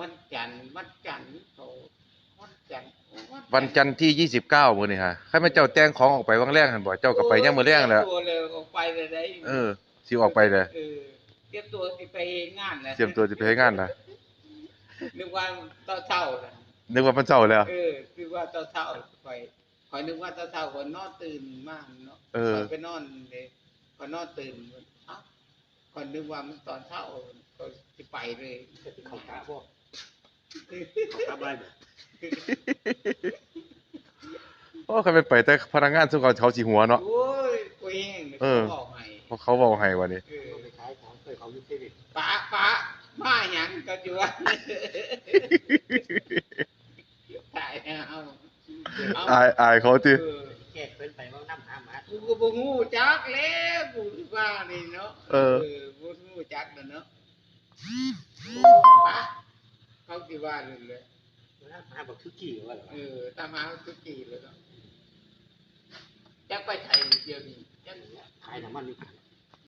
วันจันทร์เขาวันจันทร์ วันจันทร์ที่29มื้อนี่ฮะใครมาเจ้าแต่งของออกไปวังแรงหั่นบ่เจ้าก็ไปยามมื้อแรงแหล้วตัวเลยออกไปเลยได้สิออกไปเลยเตรียมตัวสิไปงานแล้วเตรียมตัวสิไปเฮ็ดงานน่ะนึกว่าตอนเช้าน่ะนึกว่ามันเช้าแล้วคือว่าตอนเช้าข่อยนึกว่าตอนเช้าข่อยนอนตื่นมาเนาะข่อยไปนอนเด้ข่อยนอนตื่นอ้าวข่อยนึกว่ามันตอนเช้าก็สิไปเลยเข้ากะบ่เข้ากะบ้าน โอ้คันไปแต่พนักงานซุมเขาสิหัวเนาะโอ้ยกูแห้งเขาบอกให้เพราะเขาเว้าให้ว่านี่ไปขายของเคยเขาอยู่เซเว่นป๊ามาหยังก็อยู่ว่าตายเอาอายเขาติแก้เพิ่นไปว่านำหาหมากูก็บ่ฮู้จักแล้วกูว่านี่เนาะบ่ฮู้จักเนาะป๊าเขาสิว่าเลยหาบักทุกี้ว่าตามหาทุกี้เลยเนาะจักไปไทยเดียวนี้จักขายน้ำมันอยู่